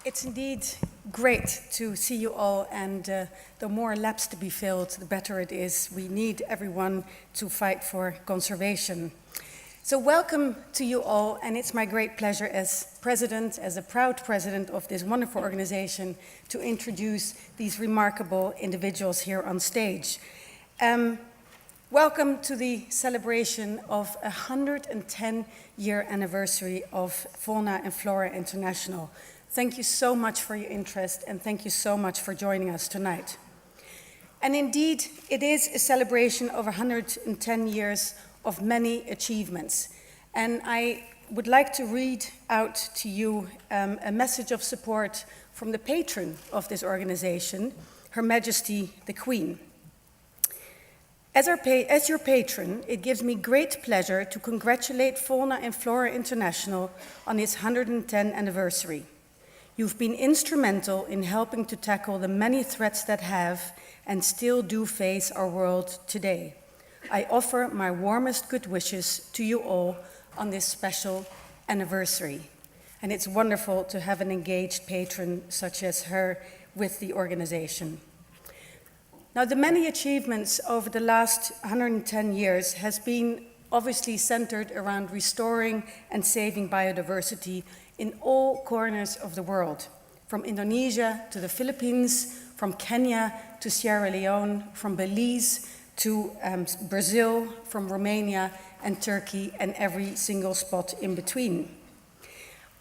It's indeed great to see you all, and the more laps to be filled, the better it is. We need everyone to fight for conservation. So welcome to you all, and it's my great pleasure as president, as a proud president of this wonderful organization, to introduce these remarkable individuals here on stage. Welcome to the celebration of a 110-year anniversary of Fauna and Flora International. Thank you so much for your interest, and thank you so much for joining us tonight. And indeed, it is a celebration of 110 years of many achievements. And I would like to read out to you a message of support from the patron of this organization, Her Majesty the Queen. As your patron, it gives me great pleasure to congratulate Fauna and Flora International on its 110th anniversary. You've been instrumental in helping to tackle the many threats that have and still do face our world today. I offer my warmest good wishes to you all on this special anniversary. And it's wonderful to have an engaged patron such as her with the organization. Now, the many achievements over the last 110 years has been obviously centered around restoring and saving biodiversity in all corners of the world, from Indonesia to the Philippines, from Kenya to Sierra Leone, from Belize to Brazil, from Romania and Turkey, and every single spot in between.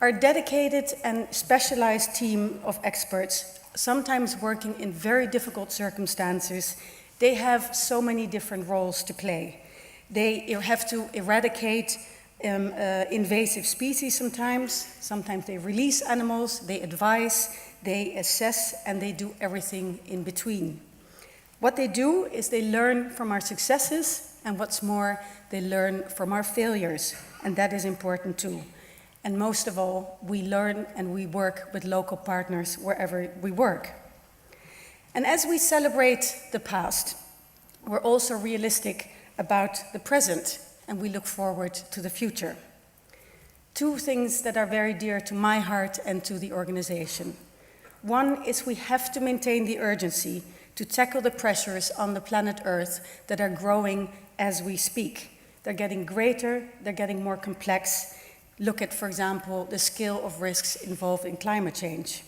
Our dedicated and specialized team of experts, sometimes working in very difficult circumstances, they have so many different roles to play. They have to eradicate invasive species sometimes they release animals, they advise, they assess, and they do everything in between. What they do is they learn from our successes, and what's more, they learn from our failures, and that is important too. And most of all, we learn and we work with local partners wherever we work. And as we celebrate the past, we're also realistic about the present, and we look forward to the future. Two things that are very dear to my heart and to the organization. One is we have to maintain the urgency to tackle the pressures on the planet Earth that are growing as we speak. They're getting greater, they're getting more complex. Look at, for example, the scale of risks involved in climate change.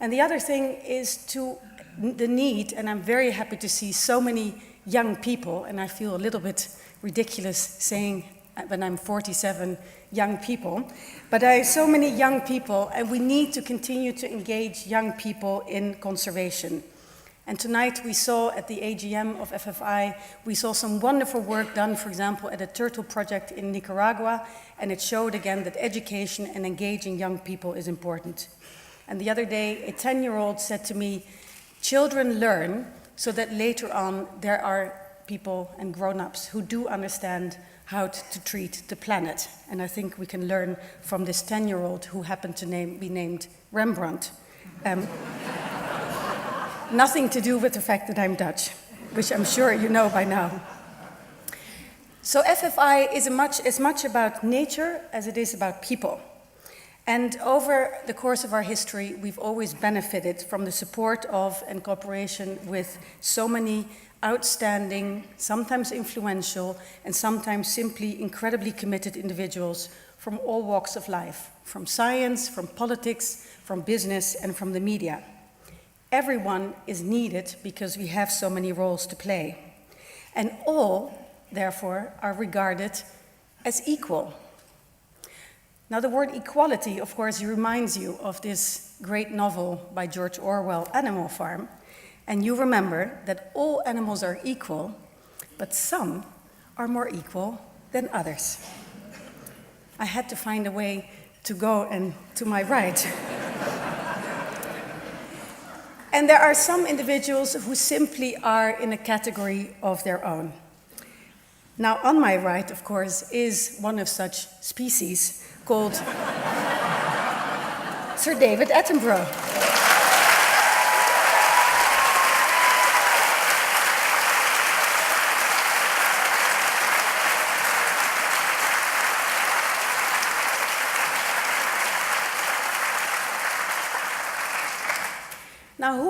And the other thing is the need, and I'm very happy to see so many young people, and I feel a little bit ridiculous saying when I'm 47, young people, but I have so many young people, and we need to continue to engage young people in conservation. And tonight we saw at the AGM of FFI, we saw some wonderful work done, for example, at a turtle project in Nicaragua, and it showed again that education and engaging young people is important. And the other day, a 10-year-old said to me, children learn so that later on there are people and grown-ups who do understand how to treat the planet. And I think we can learn from this 10-year-old who happened to be named Rembrandt. Nothing to do with the fact that I'm Dutch, which I'm sure you know by now. So FFI is as much about nature as it is about people. And over the course of our history, we've always benefited from the support of and cooperation with so many outstanding, sometimes influential, and sometimes simply incredibly committed individuals from all walks of life, from science, from politics, from business, and from the media. Everyone is needed because we have so many roles to play. And all, therefore, are regarded as equal. Now, the word equality, of course, reminds you of this great novel by George Orwell, Animal Farm. And you remember that all animals are equal, but some are more equal than others. I had to find a way to go and to my right. And there are some individuals who simply are in a category of their own. Now, on my right, of course, is one of such species called Sir David Attenborough.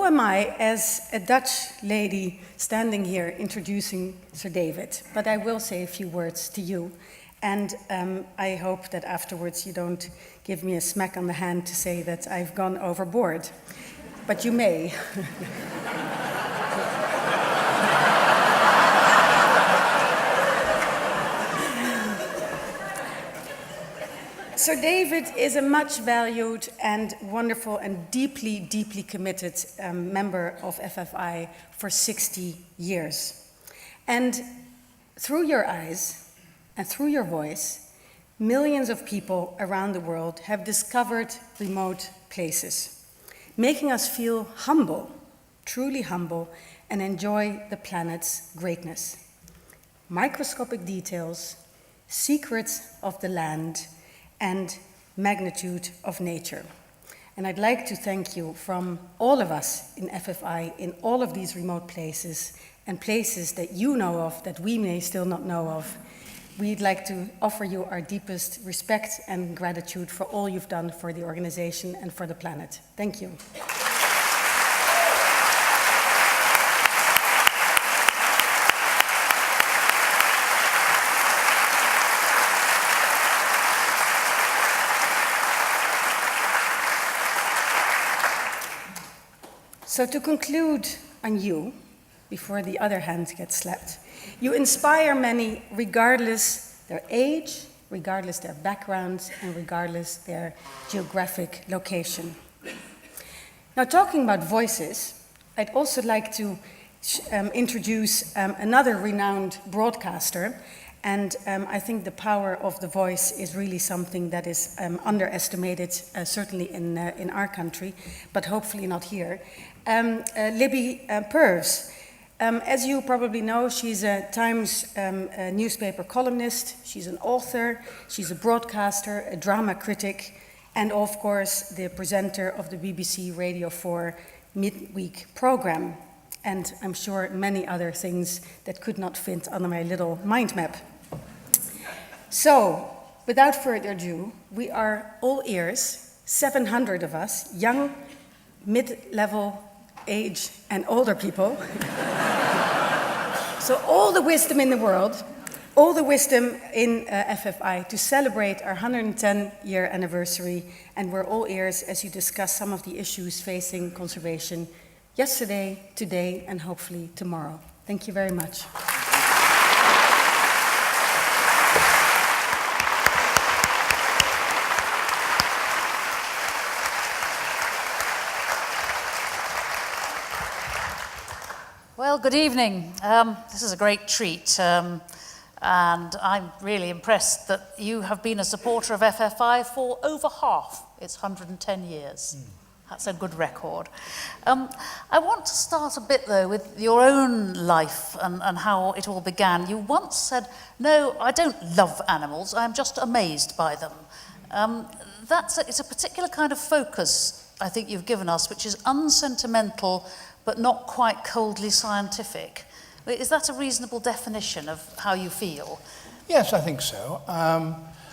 who am I as a Dutch lady standing here introducing Sir David? But I will say a few words to you. And I hope that afterwards you don't give me a smack on the hand to say that I've gone overboard. But you may. Sir David is a much valued and wonderful and deeply, deeply committed member of FFI for 60 years. And through your eyes and through your voice, millions of people around the world have discovered remote places, making us feel humble, truly humble, and enjoy the planet's greatness. Microscopic details, secrets of the land, and magnitude of nature. And I'd like to thank you from all of us in FFI in all of these remote places and places that you know of that we may still not know of. We'd like to offer you our deepest respect and gratitude for all you've done for the organization and for the planet. Thank you. So to conclude on you, before the other hand gets slapped, you inspire many regardless their age, regardless their backgrounds, and regardless their geographic location. Now, talking about voices, I'd also like to introduce another renowned broadcaster, and I think the power of the voice is really something that is underestimated, certainly in our country, but hopefully not here. Libby Purves. As you probably know, she's a Times newspaper columnist, she's an author, she's a broadcaster, a drama critic, and of course the presenter of the BBC Radio 4 midweek program. And I'm sure many other things that could not fit on my little mind map. So, without further ado, we are all ears, 700 of us, young, mid-level age and older people. So all the wisdom in the world, all the wisdom in FFI to celebrate our 110-year anniversary, and we're all ears as you discuss some of the issues facing conservation yesterday, today, and hopefully tomorrow. Thank you very much. Well, good evening. This is a great treat, and I'm really impressed that you have been a supporter of FFI for over half its 110 years. That's a good record. I want to start a bit, though, with your own life and how it all began. You once said, "No, I don't love animals, I'm just amazed by them." It's a particular kind of focus, I think, you've given us, which is unsentimental, but not quite coldly scientific. Is that a reasonable definition of how you feel? Yes, I think so.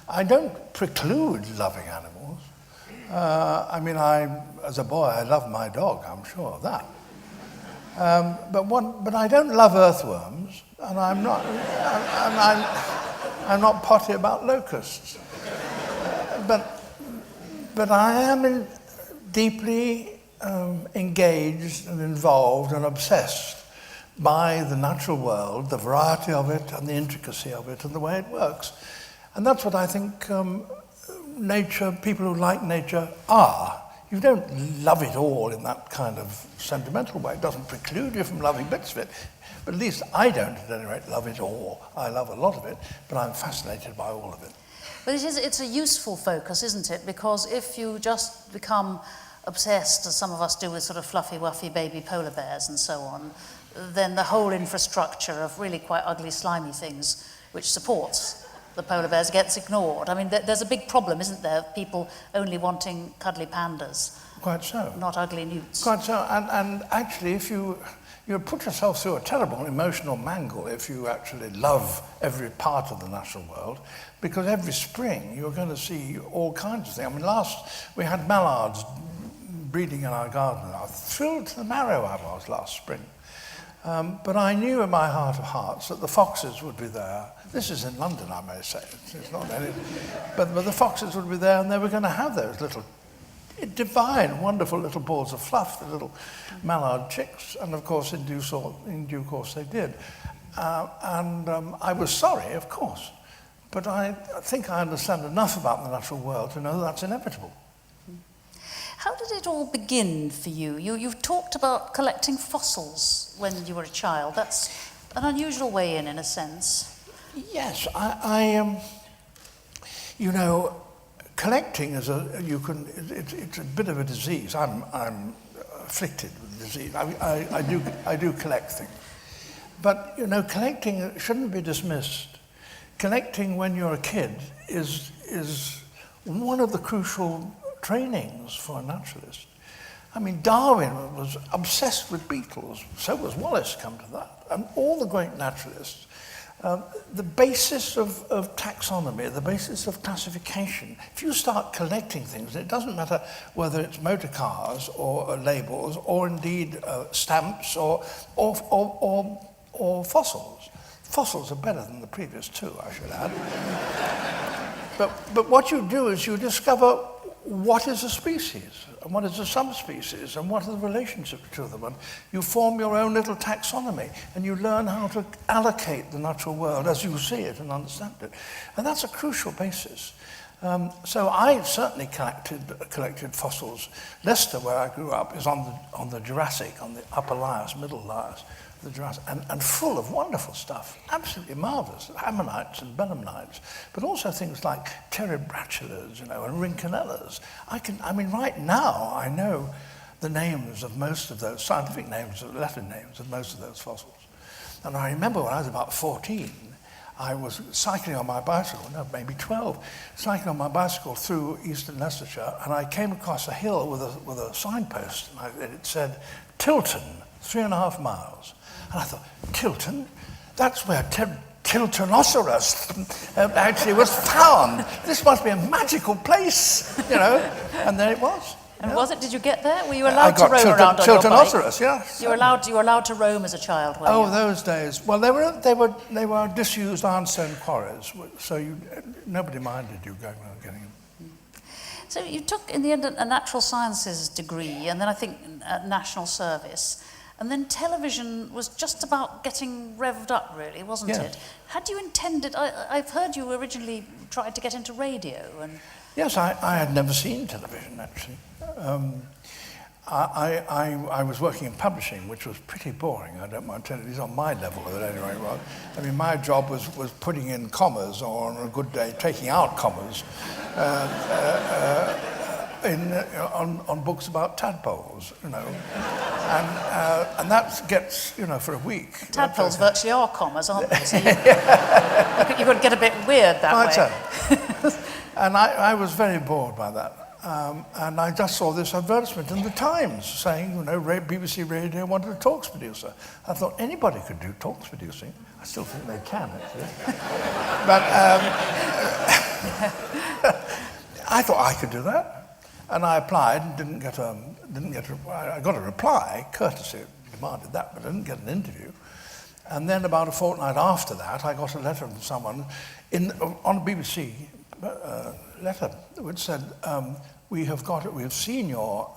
I don't preclude loving animals. As a boy, I loved my dog, I'm sure of that. But I don't love earthworms, and I'm not potty about locusts. But I am deeply engaged and involved and obsessed by the natural world, the variety of it and the intricacy of it and the way it works. And that's what I think nature, people who like nature are. You don't love it all in that kind of sentimental way. It doesn't preclude you from loving bits of it. But at least I don't, at any rate, love it all. I love a lot of it, but I'm fascinated by all of it. But it's a useful focus, isn't it? Because if you just become obsessed, as some of us do with sort of fluffy, wuffy baby polar bears and so on, then the whole infrastructure of really quite ugly, slimy things which supports the polar bears gets ignored. I mean, there's a big problem, isn't there, of people only wanting cuddly pandas. Quite so. Not ugly newts. Quite so. And actually, if you put yourself through a terrible emotional mangle if you actually love every part of the natural world, because every spring you're going to see all kinds of things. I mean, last we had mallards breeding in our garden. I was thrilled to the marrow I was last spring. But I knew in my heart of hearts that the foxes would be there. This is in London, I may say. It's not any, but the foxes would be there, and they were going to have those little divine, wonderful little balls of fluff, the little mallard chicks. And of course, in due course, they did. I was sorry, of course. But I think I understand enough about the natural world to know that's inevitable. How did it all begin for you? You've talked about collecting fossils when you were a child. That's an unusual way in a sense. Yes, you know, collecting is it's a bit of a disease. I'm afflicted with disease. I do collect things. But, you know, collecting shouldn't be dismissed. Collecting when you're a kid is one of the crucial trainings for a naturalist. I mean, Darwin was obsessed with beetles. So was Wallace, come to that. And all the great naturalists. The basis of taxonomy, the basis of classification, if you start collecting things, it doesn't matter whether it's motor cars or labels or indeed stamps or fossils. Fossils are better than the previous two, I should add. But what you do is you discover what is a species, and what is a subspecies, and what are the relationships to them, and you form your own little taxonomy, and you learn how to allocate the natural world as you see it and understand it. And that's a crucial basis. So I certainly collected fossils. Leicester, where I grew up, is on the Jurassic, on the upper layers, middle layers, the Jurassic, and full of wonderful stuff, absolutely marvelous, ammonites and belemnites, but also things like terebratulas, you know, and rinconellas. I mean, right now I know the names of most of those, scientific names, Latin names of most of those fossils. And I remember when I was about 14, I was cycling on my bicycle, no, maybe 12, cycling on my bicycle through eastern Leicestershire, and I came across a hill with a signpost, and it said, Tilton, 3.5 miles. And I thought, Tilton? That's where Tiltonosaurus actually was found. This must be a magical place, you know. And there it was. And was it? Did you get there? Were you allowed to roam around on your bike? Tiltonosaurus, yes. You were allowed to roam as a child, were you? Oh, those days. Well, they were disused ironstone quarries, so nobody minded you going around getting them. So you took, in the end, a natural sciences degree, and then I think a national service. And then television was just about getting revved up, really, wasn't it? Had you intended... I've heard you originally tried to get into radio. And yes, I had never seen television, actually. I was working in publishing, which was pretty boring. I don't mind telling you, it's on my level at any rate. I mean, my job was putting in commas, or on a good day, taking out commas, on books about tadpoles, you know. And that gets, you know, for a week. Tadpoles virtually are commas, aren't they? So you could get a bit weird that way. And I was very bored by that. And I just saw this advertisement in the Times saying, you know, BBC Radio wanted a talks producer. I thought anybody could do talks producing. I still think they can, actually. But I thought I could do that. And I applied and I got a reply, courtesy demanded that, but I didn't get an interview. And then about a fortnight after that, I got a letter from someone on a BBC letter which said, we have seen your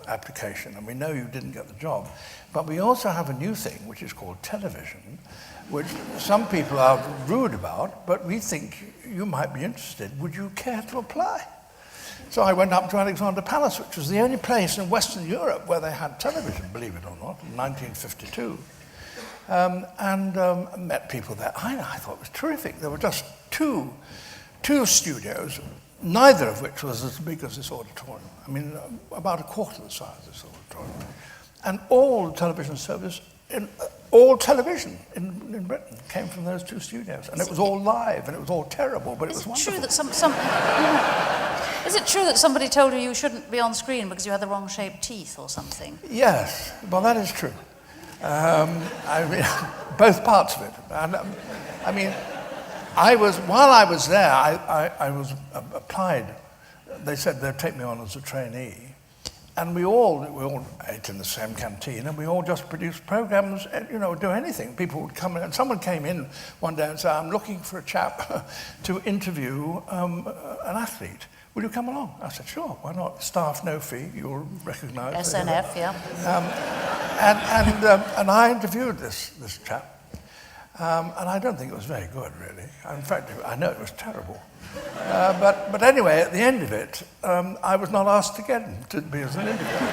application, and we know you didn't get the job, but we also have a new thing which is called television, which some people are rude about, but we think you might be interested. Would you care to apply? So I went up to Alexander Palace, which was the only place in Western Europe where they had television, believe it or not, in 1952. And met people there. I thought it was terrific. There were just two studios, neither of which was as big as this auditorium. I mean, about a quarter the size of this auditorium. And all television service, all television in Britain came from those two studios. And it was all live, and it was all terrible, but it was wonderful. True that Is it true that somebody told you you shouldn't be on screen because you had the wrong shaped teeth or something? Yes, well, that is true. I mean, both parts of it. And, I mean, while I was there, I was applied. They said they'd take me on as a trainee. And we all ate in the same canteen, and we all just produced programs, do anything. People would come in, and someone came in one day and said, I'm looking for a chap to interview an athlete. Will you come along? I said, sure, why not? Staff, no fee, you'll recognise. SNF, yeah. And I interviewed this chap, and I don't think it was very good, really. In fact, I know it was terrible. But anyway, at the end of it, I was not asked again to be as an interviewer.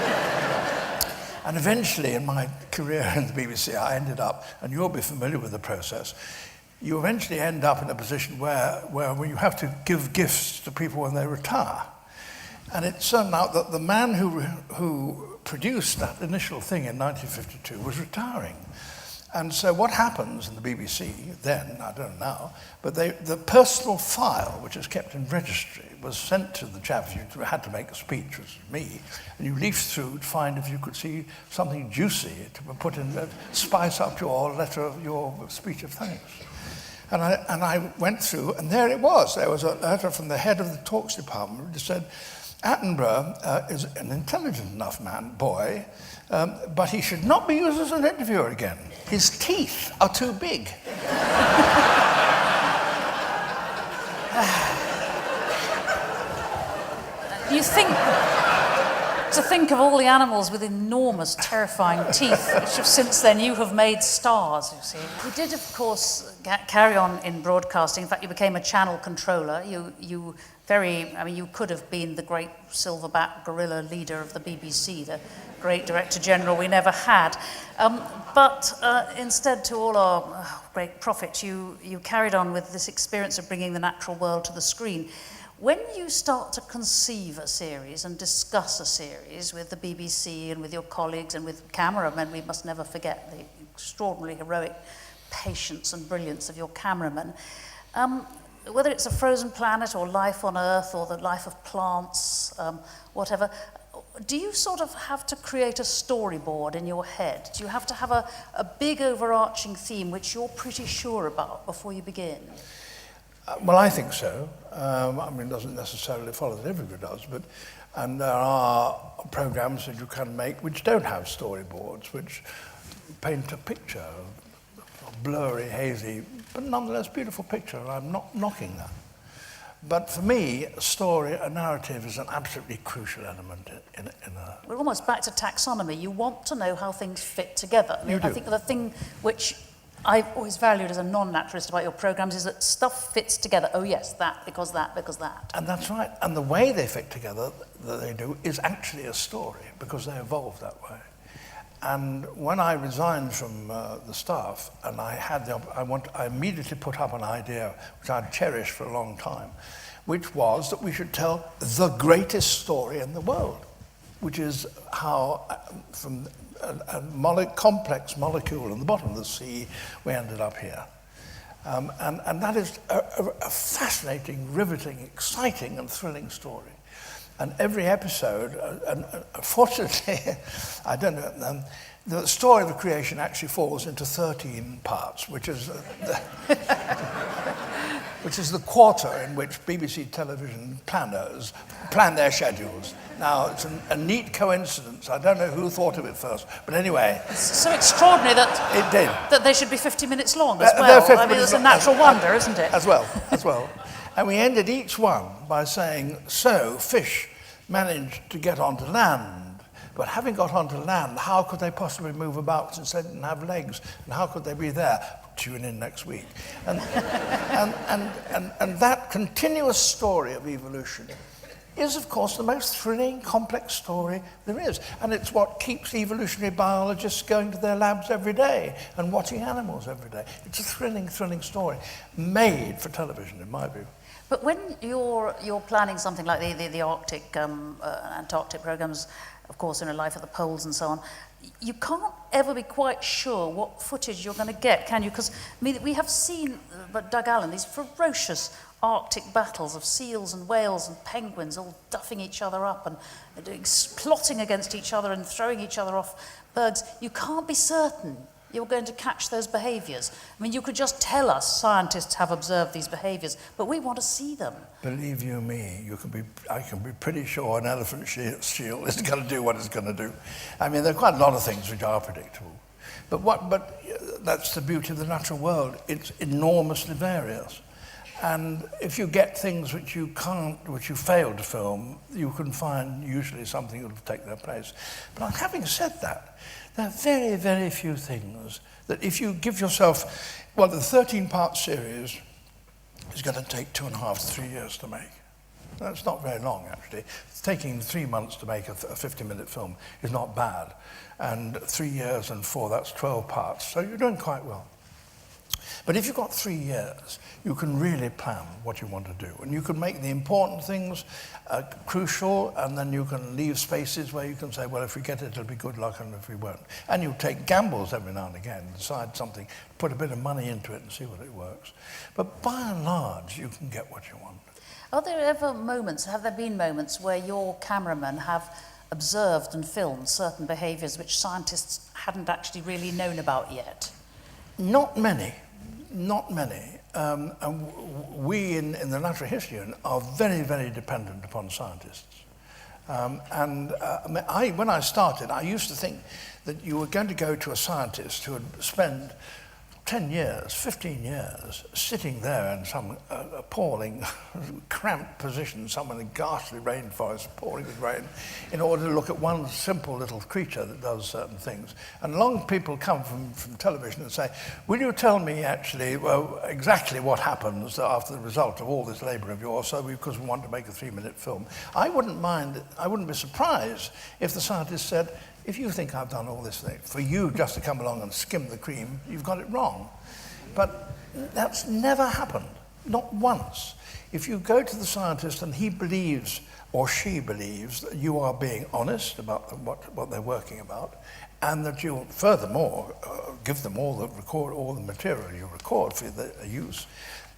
And eventually, in my career in the BBC, I ended up, and you'll be familiar with the process, you eventually end up in a position where you have to give gifts to people when they retire. And it turned out that the man who produced that initial thing in 1952 was retiring. And so what happens in the BBC then, I don't know now, but the personal file, which is kept in registry, was sent to the chap who had to make a speech, which was me, and you leafed through to find if you could see something juicy to put in, spice up your letter, your speech of thanks. And I went through, and there it was. There was a letter from the head of the talks department which said, Attenborough is an intelligent enough boy, but he should not be used as an interviewer again. His teeth are too big. You think, to think of all the animals with enormous, terrifying teeth, which have since then you have made stars, you see. You did, of course, carry on in broadcasting. In fact, you became a channel controller. You could have been the great silverback gorilla leader of the BBC, the great Director General we never had. But instead, to all our great profit, you carried on with this experience of bringing the natural world to the screen. When you start to conceive a series and discuss a series with the BBC and with your colleagues and with cameramen, we must never forget the extraordinarily heroic patience and brilliance of your cameramen, whether it's a frozen planet or life on Earth or the life of plants, whatever, do you sort of have to create a storyboard in your head? Do you have to have a big overarching theme which you're pretty sure about before you begin? Well, I think so. It doesn't necessarily follow that everybody does, and there are programs that you can make which don't have storyboards, which paint a picture, a blurry, hazy, but nonetheless beautiful picture, and I'm not knocking that. But for me, a story, a narrative is an absolutely crucial element in a... We're almost back to taxonomy. You want to know how things fit together. You do. I think the thing which I've always valued as a non-naturalist about your programs is that stuff fits together. Oh yes, that, because that, because that. And that's right. And the way they fit together, that they do, is actually a story, because they evolve that way. And when I resigned from the staff, and I immediately put up an idea which I'd cherished for a long time, which was that we should tell the greatest story in the world, which is how, from a complex molecule in the bottom of the sea, we ended up here. And that is a fascinating, riveting, exciting, and thrilling story. And every episode, fortunately, I don't know, the story of the creation actually falls into 13 parts, which is the quarter in which BBC television planners plan their schedules. Now, it's a neat coincidence. I don't know who thought of it first, but anyway. It's so extraordinary that it did. That they should be 50 minutes long as well. I mean, it's a natural wonder, isn't it? As well. And we ended each one by saying, so fish managed to get onto land, but having got onto land, how could they possibly move about since they didn't have legs? And how could they be there? Tune in next week. And that continuous story of evolution is, of course, the most thrilling, complex story there is. And it's what keeps evolutionary biologists going to their labs every day and watching animals every day. It's a thrilling, thrilling story made for television, in my view. But when you're planning something like the Arctic, Antarctic programs, of course, in a life at the poles and so on, you can't ever be quite sure what footage you're going to get, can you? Because we have seen, Doug Allen, these ferocious Arctic battles of seals and whales and penguins all duffing each other up and plotting against each other and throwing each other off bergs. You can't be certain You were going to catch those behaviours. I mean, you could just tell us scientists have observed these behaviours, but we want to see them. Believe you me, I can be pretty sure an elephant shield is going to do what it's going to do. I mean, there are quite a lot of things which are predictable. But that's the beauty of the natural world. It's enormously various. And if you get things which you fail to film, you can find usually something that will take their place. But having said that, there are very, very few things that if you give yourself, well, the 13-part series is going to take 2.5 to 3 years to make. That's not very long, actually. It's taking 3 months to make a 50-minute film is not bad. And 3 years and 4, that's 12 parts. So you're doing quite well. But if you've got 3 years, you can really plan what you want to do. And you can make the important things crucial, and then you can leave spaces where you can say, well, if we get it, it'll be good luck, and if we won't. And you take gambles every now and again, decide something, put a bit of money into it and see what it works. But by and large, you can get what you want. Are there ever moments, have there been moments where your cameramen have observed and filmed certain behaviours which scientists hadn't actually really known about yet? Not many. Not many. And we in the natural history are very, very dependent upon scientists. When I started, I used to think that you were going to go to a scientist who would spend 10 years, 15 years, sitting there in some appalling, cramped position, some in a ghastly rainforest, pouring with rain, in order to look at one simple little creature that does certain things. And along people come from television and say, will you tell me actually, well, exactly what happens after the result of all this labor of yours, because we want to make a 3-minute film? I wouldn't be surprised if the scientist said, if you think I've done all this thing for you just to come along and skim the cream, you've got it wrong. But that's never happened, not once. If you go to the scientist and he believes or she believes that you are being honest about what they're working about, and that you furthermore give them all the material you record for their use,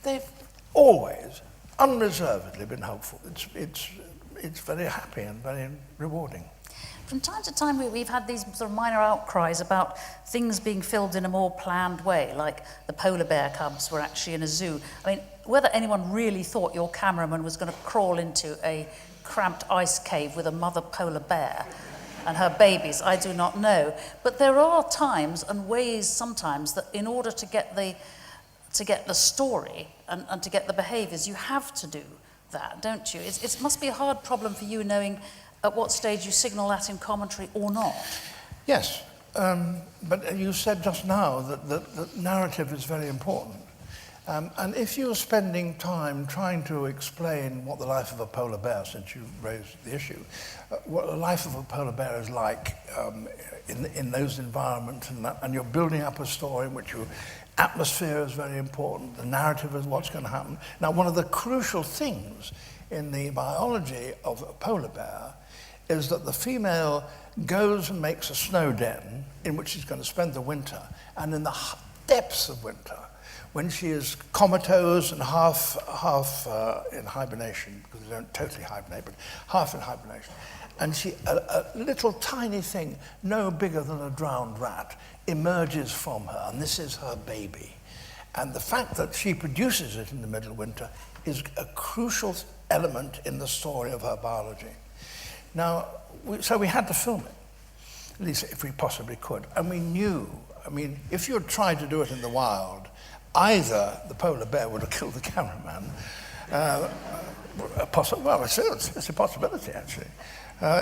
they've always unreservedly been helpful. It's very happy and very rewarding. From time to time, we've had these sort of minor outcries about things being filmed in a more planned way, like the polar bear cubs were actually in a zoo. I mean, whether anyone really thought your cameraman was going to crawl into a cramped ice cave with a mother polar bear and her babies, I do not know. But there are times and ways sometimes that in order to get the story and to get the behaviours, you have to do that, don't you? It must be a hard problem for you knowing at what stage you signal that in commentary or not. Yes, but you said just now that narrative is very important. And if you're spending time trying to explain what the life of a polar bear, since you raised the issue, what the life of a polar bear is like in those environments, and you're building up a story in which atmosphere is very important, the narrative is what's going to happen. Now, one of the crucial things in the biology of a polar bear is that the female goes and makes a snow den in which she's going to spend the winter, and in the depths of winter, when she is comatose and half in hibernation, because they don't totally hibernate, but half in hibernation, and a little tiny thing, no bigger than a drowned rat, emerges from her, and this is her baby. And the fact that she produces it in the middle of winter is a crucial element in the story of her biology. Now, so we had to film it, at least if we possibly could. And we knew, I mean, if you had tried to do it in the wild, either the polar bear would have killed the cameraman, well, it's a possibility, actually,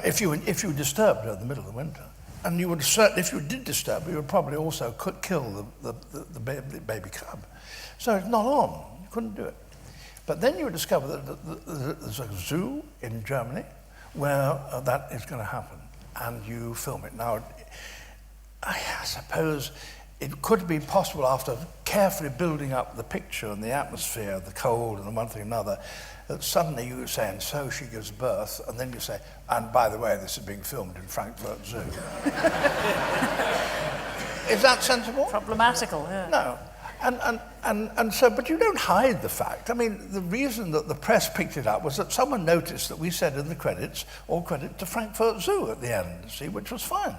if you disturbed her in the middle of the winter. And you would certainly, if you did disturb her, you would probably also kill the baby cub. So it's not on, you couldn't do it. But then you discover that there's a zoo in Germany where that is going to happen, and you film it. Now, I suppose it could be possible after carefully building up the picture and the atmosphere, the cold and one thing and another, that suddenly you say, and so she gives birth, and then you say, and by the way, this is being filmed in Frankfurt Zoo. Is that sensible? Problematical, yeah. No. And so, but you don't hide the fact. I mean, the reason that the press picked it up was that someone noticed that we said in the credits, all credit to Frankfurt Zoo at the end, see, which was fine,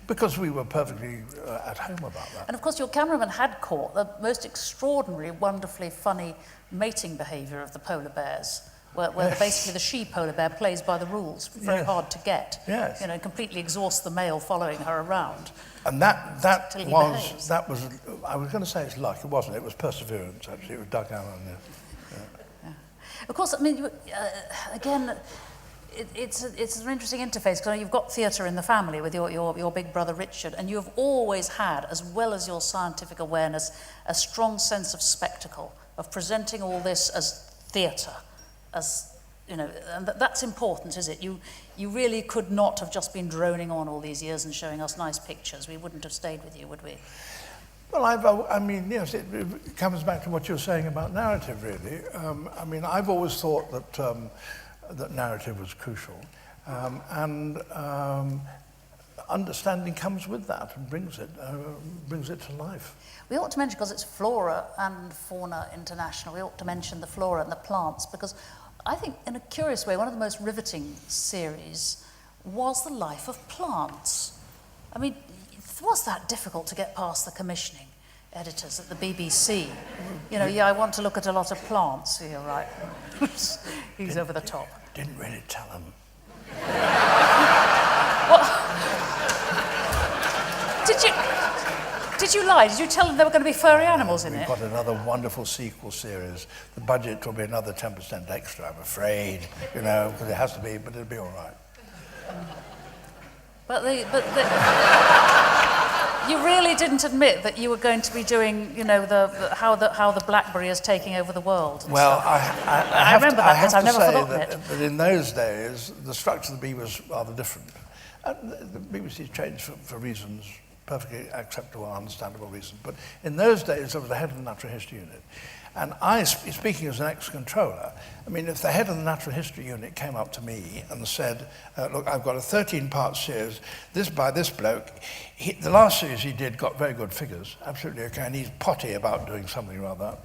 because we were perfectly at home about that. And of course, your cameraman had caught the most extraordinary, wonderfully funny mating behaviour of the polar bears, where Yes. basically the she-polar bear plays by the rules, very Yes. hard to get. Yes. You know, completely exhausts the male following her around. And that Till he was, behaves. that was, I was going to say it's luck, it wasn't, it was perseverance, actually, it was Doug Allen. Yeah. Of course, I mean, again, it's an interesting interface, because you've got theatre in the family with your big brother Richard, and you've always had, as well as your scientific awareness, a strong sense of spectacle, of presenting all this as theatre, as, you know, and that's important, is it? You really could not have just been droning on all these years and showing us nice pictures. We wouldn't have stayed with you, would we? Well, I mean, yes, it comes back to what you're saying about narrative, really. I mean, I've always thought that that narrative was crucial, and understanding comes with that and brings it to life. We ought to mention, because it's Flora and Fauna International, we ought to mention the flora and the plants, because I think, in a curious way, one of the most riveting series was the life of plants. I mean, was that difficult to get past the commissioning editors at the BBC? You know, yeah, I want to look at a lot of plants. You're right. He's over the top. Didn't really tell them. Did you lie? Did you tell them there were going to be furry animals in We've it? got another wonderful sequel series. The budget will be another 10% extra, I'm afraid, you know, because it has to be, but it'll be all right. But you really didn't admit that you were going to be doing, you know, how the BlackBerry is taking over the world. And Well, stuff. I remember that, because I've never say forgotten it. that in those days, the structure of the bee was rather different. And the BBC changed for reasons, perfectly acceptable, understandable reasons. But in those days, I was the head of the Natural History Unit. And I, speaking as an ex-controller, I mean, if the head of the Natural History Unit came up to me and said, look, I've got a 13-part series, this by this bloke, the last series he did got very good figures, absolutely okay, and he's potty about doing something rather.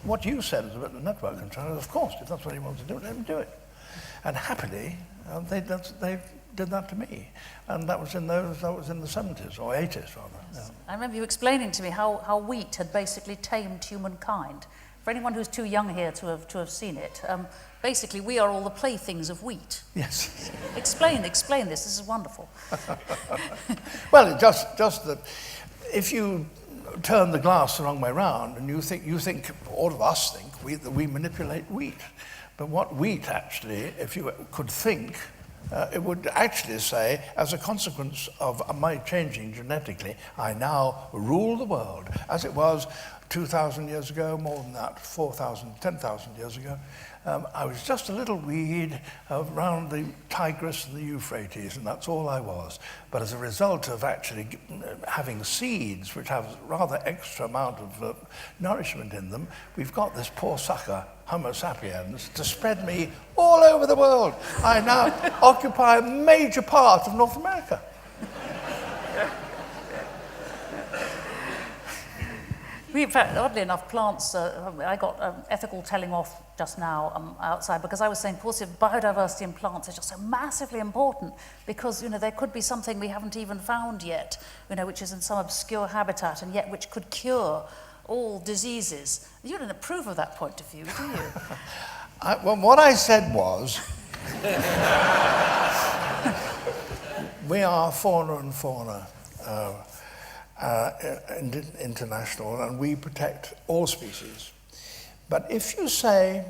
What you said as a network controller, of course, if that's what he wants to do, let him do it. And happily, they did that to me. And that was in the 70s, or 80s rather. Yeah. I remember you explaining to me how wheat had basically tamed humankind. For anyone who's too young here to have seen it, basically we are all the playthings of wheat. Yes. Explain this. This is wonderful. Well, just that if you turn the glass the wrong way round, and you think all of us think that we manipulate wheat, but what wheat actually, if you could think, it would actually say, as a consequence of my changing genetically, I now rule the world, as it was 2,000 years ago, more than that, 4,000, 10,000 years ago. I was just a little weed around the Tigris and the Euphrates, and that's all I was. But as a result of actually having seeds, which have rather extra amount of nourishment in them, we've got this poor sucker, Homo sapiens, to spread me all over the world. I now occupy a major part of North America. In fact, oddly enough, plants, I got ethical telling off just now outside, because I was saying, of course, biodiversity in plants is just so massively important, because, you know, there could be something we haven't even found yet, you know, which is in some obscure habitat, and yet which could cure all diseases. You don't approve of that point of view, do you? Well, what I said was, we are Fauna and Flora International, and we protect all species. But if you say,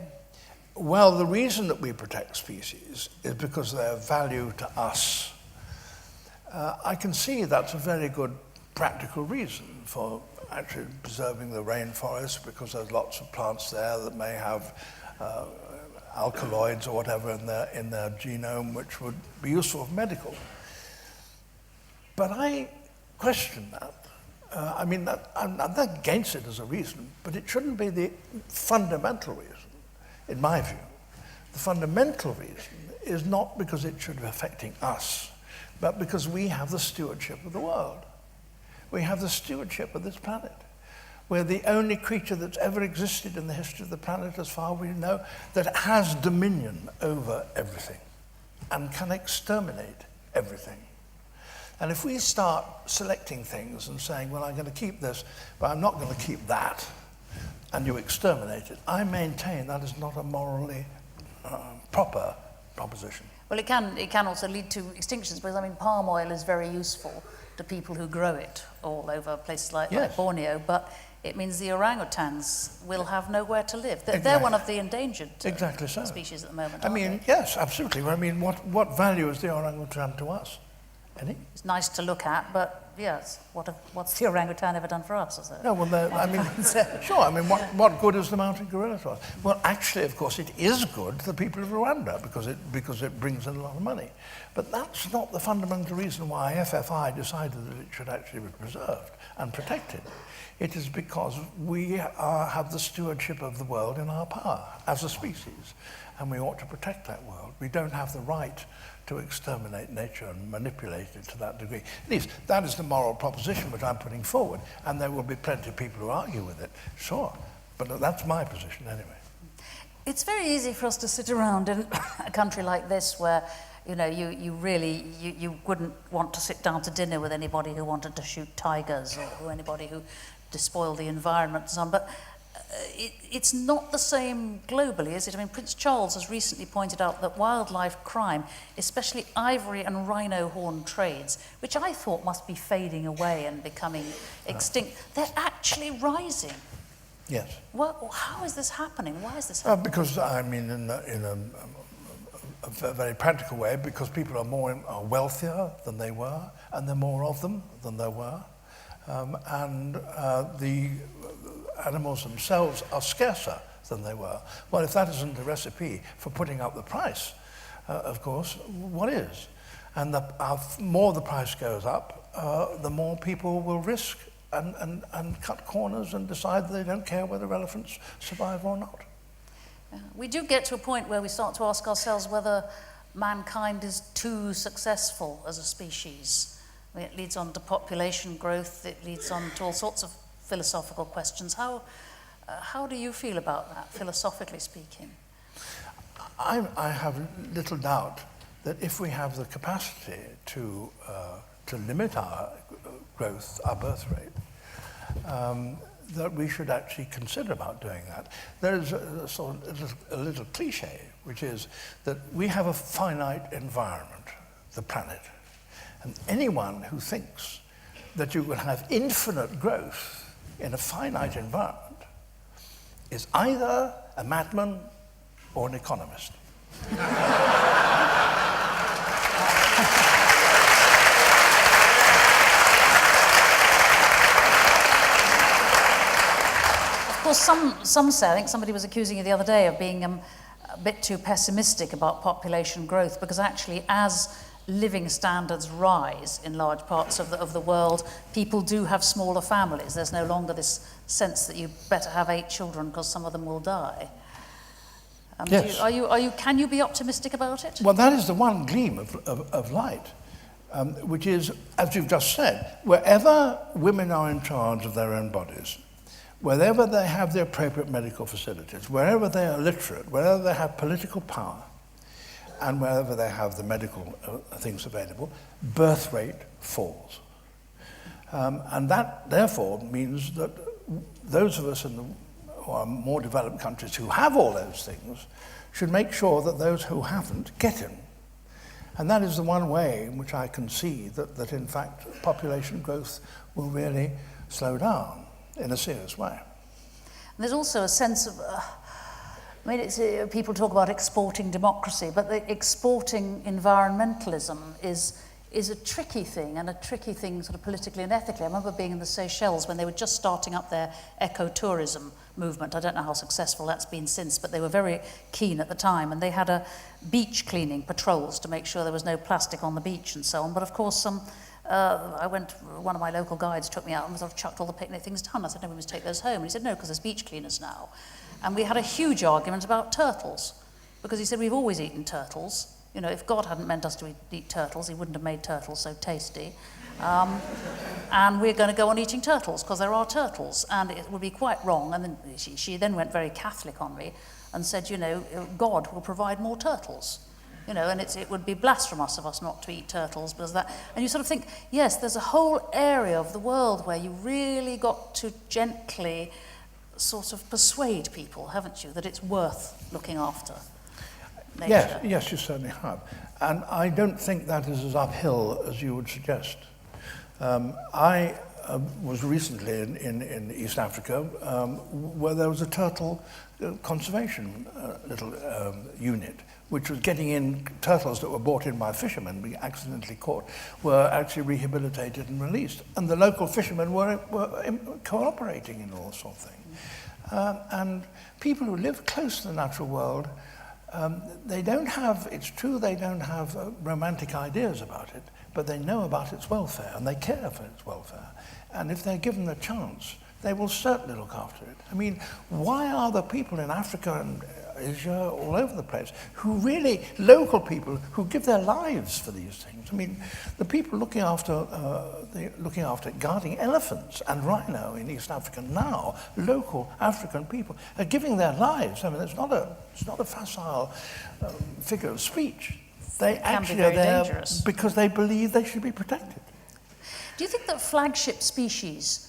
well, the reason that we protect species is because they're of value to us, I can see that's a very good practical reason for actually preserving the rainforest, because there's lots of plants there that may have alkaloids or whatever in their genome, which would be useful for medical. But I question that. I mean, I'm not against it as a reason, but it shouldn't be the fundamental reason, in my view. The fundamental reason is not because it should be affecting us, but because we have the stewardship of the world. We have the stewardship of this planet. We're the only creature that's ever existed in the history of the planet, as far as we know, that has dominion over everything and can exterminate everything. And if we start selecting things and saying, well, I'm going to keep this, but I'm not going to keep that, and you exterminate it, I maintain that is not a morally proper proposition. Well, it can also lead to extinctions, because I mean, palm oil is very useful to people who grow it all over places like Borneo, but it means the orangutans will have nowhere to live. They're one of the endangered species at the moment. I mean, yes, absolutely. I mean, what value is the orangutan to us? Any? It's nice to look at, but yes, what's the orangutan ever done for us? No, well, I mean, sure. I mean, what good is the mountain gorilla to us? Well, actually, of course, it is good to the people of Rwanda because it brings in a lot of money. But that's not the fundamental reason why FFI decided that it should actually be preserved and protected. It is because we have the stewardship of the world in our power as a species, and we ought to protect that world. We don't have the right to exterminate nature and manipulate it to that degree. At least that is the moral proposition which I'm putting forward, and there will be plenty of people who argue with it, sure, but that's my position anyway. It's very easy for us to sit around in a country like this where you wouldn't want to sit down to dinner with anybody who wanted to shoot tigers or anybody who despoiled the environment and so on, but it's not the same globally, is it? I mean, Prince Charles has recently pointed out that wildlife crime, especially ivory and rhino horn trades, which I thought must be fading away and becoming extinct, they're actually rising. Yes. Well, how is this happening? Why is this happening? Because, I mean, in a very practical way, because people are wealthier than they were, and there are more of them than there were, and the animals themselves are scarcer than they were. Well, if that isn't a recipe for putting up the price, of course, what is? And the more the price goes up, the more people will risk and cut corners and decide that they don't care whether elephants survive or not. We do get to a point where we start to ask ourselves whether mankind is too successful as a species. I mean, it leads on to population growth, it leads on to all sorts of philosophical questions. How do you feel about that, philosophically speaking? I have little doubt that if we have the capacity to limit our growth, our birth rate, that we should actually consider about doing that. There is a little cliche, which is that we have a finite environment, the planet, and anyone who thinks that you will have infinite growth in a finite environment is either a madman or an economist. Of course, some say, I think somebody was accusing you the other day of being a bit too pessimistic about population growth, because actually as living standards rise in large parts of the world, people do have smaller families. There's no longer this sense that you better have 8 children because some of them will die. Yes. Can you be optimistic about it? Well, that is the one gleam of light, which is, as you've just said, wherever women are in charge of their own bodies, wherever they have the appropriate medical facilities, wherever they are literate, wherever they have political power, and wherever they have the medical things available, birth rate falls. And that, therefore, means that those of us who are more developed countries who have all those things should make sure that those who haven't get them. And that is the one way in which I can see that in fact, population growth will really slow down in a serious way. And there's also a sense of... I mean, people talk about exporting democracy, but the exporting environmentalism is a tricky thing, and a tricky thing sort of politically and ethically. I remember being in the Seychelles when they were just starting up their ecotourism movement. I don't know how successful that's been since, but they were very keen at the time, and they had a beach cleaning patrols to make sure there was no plastic on the beach and so on. But of course, one of my local guides took me out and sort of chucked all the picnic things down. I said, no, we must take those home. And he said, no, because there's beach cleaners now. And we had a huge argument about turtles, because he said, we've always eaten turtles. You know, if God hadn't meant us to eat turtles, he wouldn't have made turtles so tasty. And we're going to go on eating turtles because there are turtles, and it would be quite wrong. And then she then went very Catholic on me and said, you know, God will provide more turtles. You know, and it would be blasphemous of us not to eat turtles because that. And you sort of think, yes, there's a whole area of the world where you really got to gently sort of persuade people, haven't you, that it's worth looking after nature. Yes, you certainly have. And I don't think that is as uphill as you would suggest. I was recently in East Africa where there was a turtle conservation little unit, which was getting in turtles that were brought in by fishermen, being accidentally caught, were actually rehabilitated and released. And the local fishermen were cooperating in all sorts of things. And people who live close to the natural world, they don't have, it's true they don't have romantic ideas about it, but they know about its welfare and they care for its welfare. And if they're given the chance, they will certainly look after it. I mean, why are there people in Africa and Asia, all over the place, who really, local people, who give their lives for these things? I mean, the people looking after guarding elephants and rhino in East Africa now, local African people, are giving their lives. I mean, it's not a facile figure of speech. They actually are there dangerous because they believe they should be protected. Do you think that flagship species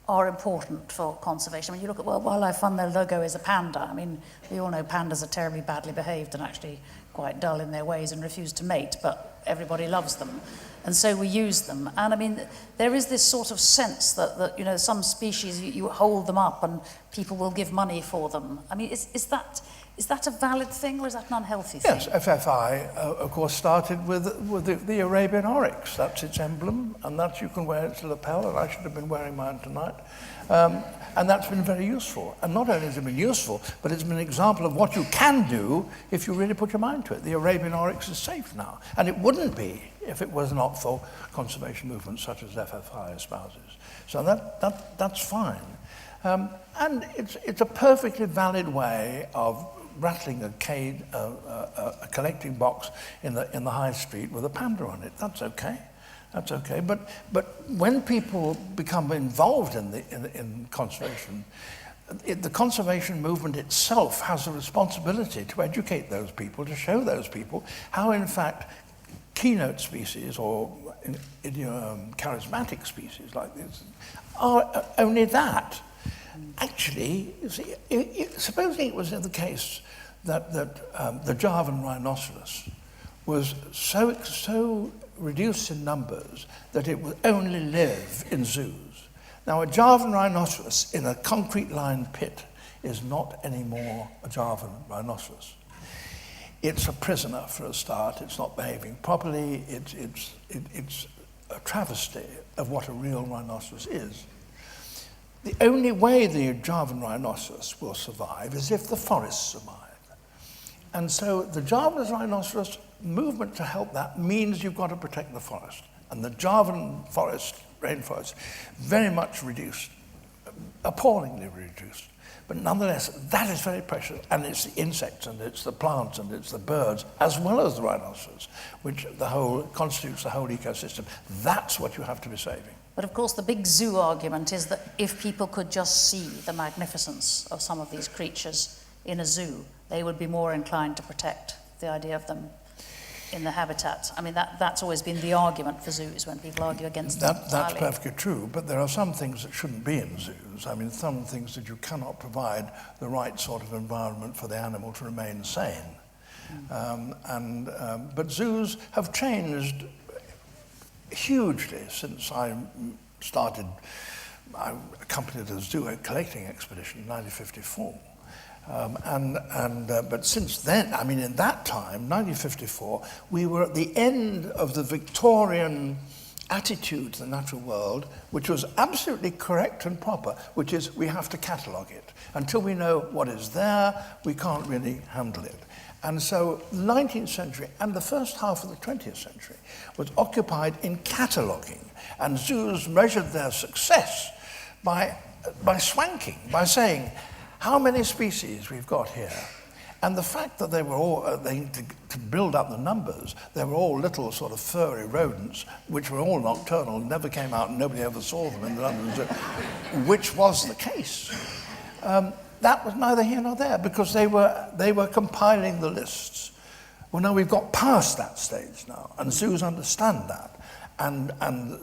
are important for conservation? I mean, you look at World Wildlife Fund, their logo is a panda. I mean, we all know pandas are terribly badly behaved and actually quite dull in their ways and refuse to mate, but everybody loves them. And so we use them. And I mean, there is this sort of sense that you know, some species, you hold them up and people will give money for them. I mean, is that a valid thing or is that an unhealthy thing? Yes, FFI, of course, started with the Arabian oryx. That's its emblem, and that you can wear its lapel, and I should have been wearing mine tonight. And that's been very useful. And not only has it been useful, but it's been an example of what you can do if you really put your mind to it. The Arabian oryx is safe now, and it wouldn't be if it was not for conservation movements such as FFI espouses. So that's fine. And it's a perfectly valid way of rattling a collecting box in the high street with a panda on it. That's okay. That's okay. But when people become involved in conservation, the conservation movement itself has a responsibility to educate those people, to show those people how, in fact, keynote species or charismatic species like this are only that. Actually, you see, supposing it was the case that the Javan rhinoceros was so reduced in numbers that it would only live in zoos. Now, a Javan rhinoceros in a concrete-lined pit is not anymore a Javan rhinoceros. It's a prisoner for a start. It's not behaving properly. It's a travesty of what a real rhinoceros is. The only way the Javan rhinoceros will survive is if the forests survive. And so the Javan rhinoceros movement to help that means you've got to protect the forest. And the Javan rainforest, very much reduced, appallingly reduced. But nonetheless, that is very precious. And it's the insects, and it's the plants, and it's the birds, as well as the rhinoceros, which constitutes the whole ecosystem. That's what you have to be saving. But of course, the big zoo argument is that if people could just see the magnificence of some of these creatures in a zoo, they would be more inclined to protect the idea of them in the habitat. I mean, that's always been the argument for zoos when people argue against them. That's perfectly true, but there are some things that shouldn't be in zoos. I mean, some things that you cannot provide the right sort of environment for the animal to remain sane. But zoos have changed hugely since I accompanied a zoo collecting expedition in 1954. But since then, I mean, in that time, 1954, we were at the end of the Victorian attitude to the natural world, which was absolutely correct and proper, which is we have to catalogue it. Until we know what is there, we can't really handle it. And so the 19th century and the first half of the 20th century was occupied in cataloguing, and zoos measured their success by swanking, by saying, how many species we've got here, And the fact that they were all, to build up the numbers, they were all little sort of furry rodents, which were all nocturnal, never came out, and nobody ever saw them in the London Zoo, which was the case. That was neither here nor there, because they were compiling the lists. Well, now we've got past that stage now, and zoos understand that, and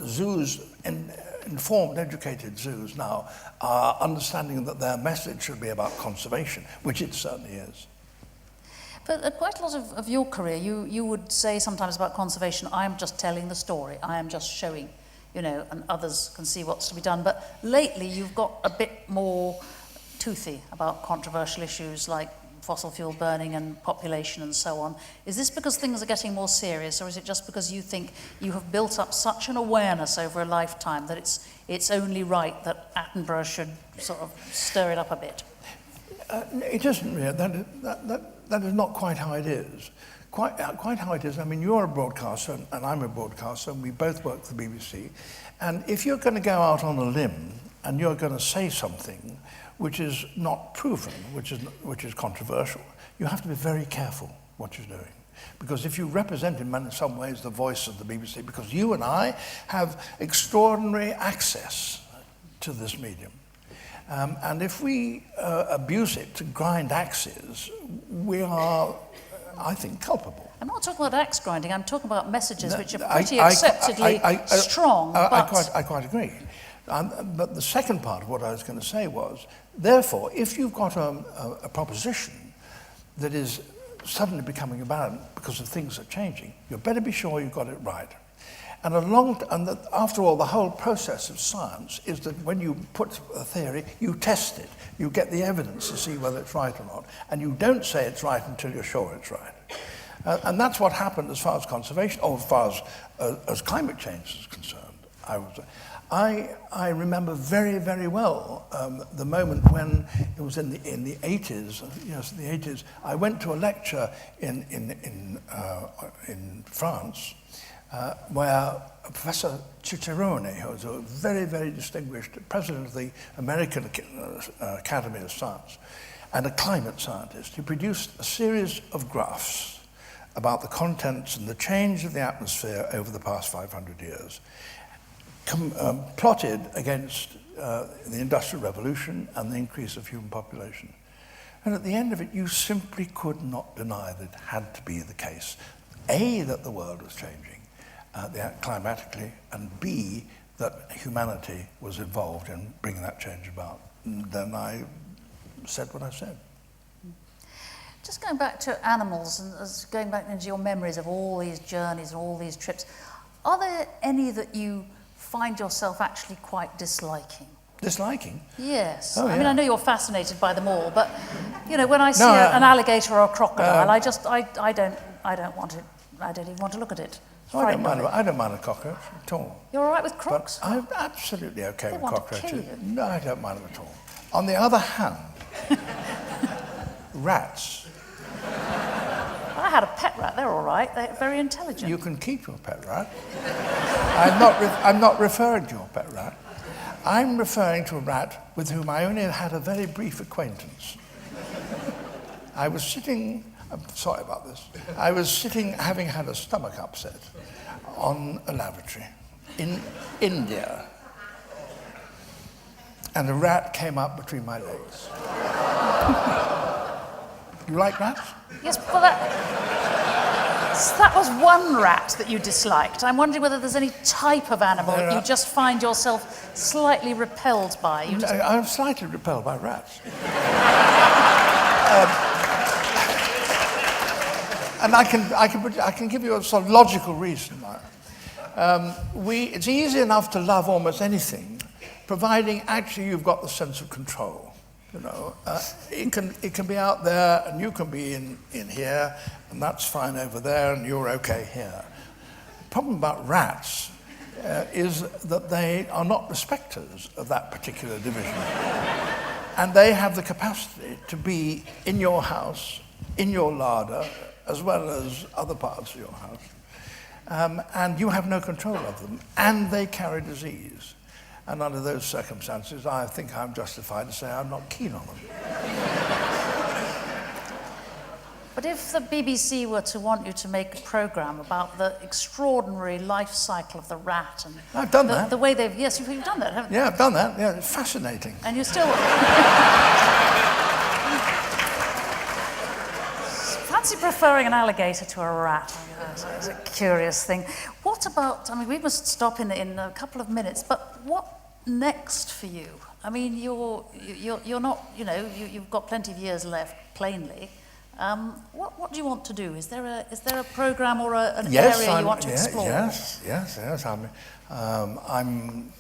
zoos, informed, educated zoos now, are understanding that their message should be about conservation, which it certainly is. But quite a lot of your career, you would say sometimes about conservation, I am just telling the story, I am just showing, you know, and others can see what's to be done. But lately you've got a bit more toothy about controversial issues like fossil fuel burning and population and so on. Is this because things are getting more serious, or is it just because you think you have built up such an awareness over a lifetime that it's only right that Attenborough should sort of stir it up a bit? It isn't really. That is not quite how it is. Quite how it is. I mean, you're a broadcaster and I'm a broadcaster, and we both work for the BBC. And if you're going to go out on a limb and you're going to say something which is not proven, which is controversial, you have to be very careful what you're doing. Because if you represent in some ways the voice of the BBC, because you and I have extraordinary access to this medium. And if we abuse it to grind axes, we are, I think, culpable. I'm not talking about axe grinding, I'm talking about messages which are pretty acceptedly strong. I quite agree. But the second part of what I was going to say was, therefore, if you've got a proposition that is suddenly becoming apparent because of things that are changing, you better be sure you've got it right. And after all, the whole process of science is that when you put a theory, you test it. You get the evidence to see whether it's right or not. And you don't say it's right until you're sure it's right. And that's what happened as far as conservation, or as far as climate change is concerned. I remember very, very well the moment when it was in the 80s. Yes, in the 80s. I went to a lecture in France, where Professor Cicerone, who was a very, very distinguished president of the American Academy of Science and a climate scientist, he produced a series of graphs about the contents and the change of the atmosphere over the past 500 years, plotted against the Industrial Revolution and the increase of human population. And at the end of it, you simply could not deny that it had to be the case. A, that the world was changing climatically, and B, that humanity was involved in bringing that change about. And then I said what I said. Just going back to animals and going back into your memories of all these journeys and all these trips, are there any that you find yourself actually quite disliking? Disliking? Yes. Oh, I mean, yeah. I know you're fascinated by them all, but you know, when I see an alligator or a crocodile, I don't want it. I don't even want to look at it. I don't mind a cockroach at all. You're all right with crocs? But I'm absolutely okay with cockroaches. They want to kill you. No, I don't mind them at all. On the other hand, rats. I had a pet rat. They're all right. They're very intelligent. You can keep your pet rat. I'm not referring to your pet rat. I'm referring to a rat with whom I only had a very brief acquaintance. I was sitting, I'm sorry about this, I was sitting having had a stomach upset on a lavatory in India, and a rat came up between my legs. You like rats? Yes, well, that was one rat that you disliked. I'm wondering whether there's any type of animal that you just find yourself slightly repelled by. I'm slightly repelled by rats. And I can give you a sort of logical reason. It's easy enough to love almost anything, providing actually you've got the sense of control. You know, it can be out there, and you can be in here, and that's fine over there, and you're okay here. The problem about rats is that they are not respecters of that particular division, and they have the capacity to be in your house, in your larder, as well as other parts of your house, and you have no control of them, and they carry disease. And under those circumstances, I think I'm justified to say I'm not keen on them. But if the BBC were to want you to make a programme about the extraordinary life cycle of the rat and I've done that. the way they've... Yes, you've done that, haven't you? Yeah, I've done that. Yeah, it's fascinating. And you still... Fancy preferring an alligator to a rat. It's a curious thing. What about... I mean, we must stop in a couple of minutes, but what next for you? I mean, you're not... you've got plenty of years left, plainly. What do you want to do? Is there a programme or an area you want to explore? Yes. I'm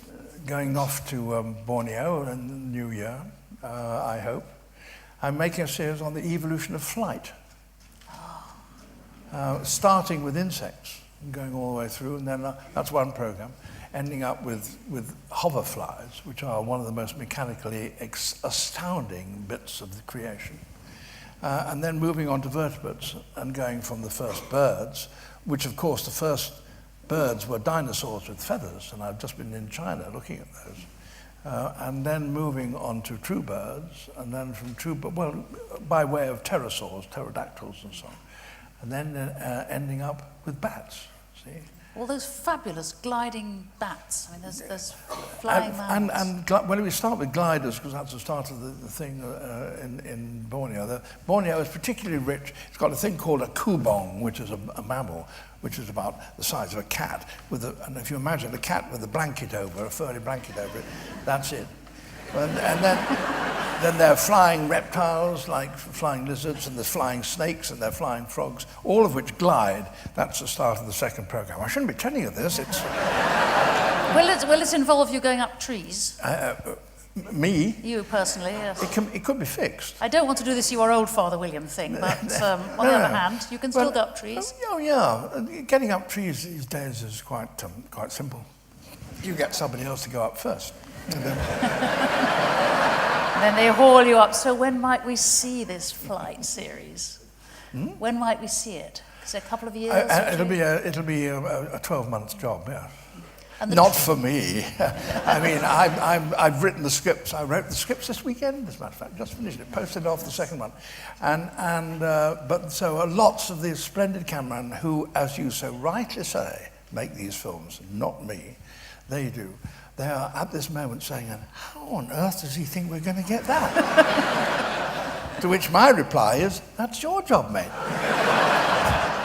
going off to Borneo in the new year, I hope. I'm making a series on the evolution of flight, starting with insects, and going all the way through, and then that's one programme, ending up with hoverflies, which are one of the most mechanically astounding bits of the creation. And then moving on to vertebrates and going from the first birds, which of course the first birds were dinosaurs with feathers, and I've just been in China looking at those. And then moving on to true birds, and then from by way of pterosaurs, pterodactyls and so on. And then ending up with bats, see? All those fabulous gliding bats. I mean, there's flying mammals. And when we start with gliders, because that's the start of the thing in Borneo. Borneo is particularly rich. It's got a thing called a kubong, which is a mammal, which is about the size of a cat. And if you imagine a cat with a blanket over, a furry blanket over it, that's it. And then there are flying reptiles, like flying lizards, and there's flying snakes, and there are flying frogs, all of which glide. That's the start of the second programme. I shouldn't be telling you this. It's Will it involve you going up trees? me. You personally, yes. It could be fixed. I don't want to do this "you are old, Father William" thing, but on the other hand, you can still go up trees. Oh yeah, getting up trees these days is quite simple. You get somebody else to go up first. And then they haul you up. So when might we see this flight series? When might we see it? Is it a couple of years? It'll be a 12-month job, yeah. Not for me. I mean, I've written the scripts. I wrote the scripts this weekend, as a matter of fact. Just finished it, posted off the second one. But lots of these splendid cameramen who, as you so rightly say, make these films, not me, they do. They are at this moment saying, how on earth does he think we're going to get that? To which my reply is, that's your job, mate.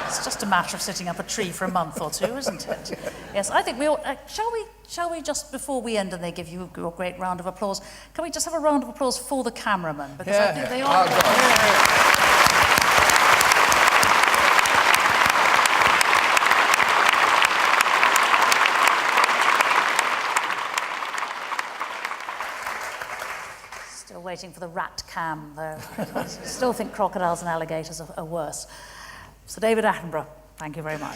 It's just a matter of sitting up a tree for a month or two, isn't it? Yes, I think we ought... shall we just, before we end and they give you your great round of applause, can we just have a round of applause for the cameramen? Because I think they are... Waiting for the rat cam, though. I still think crocodiles and alligators are worse. Sir David Attenborough, thank you very much.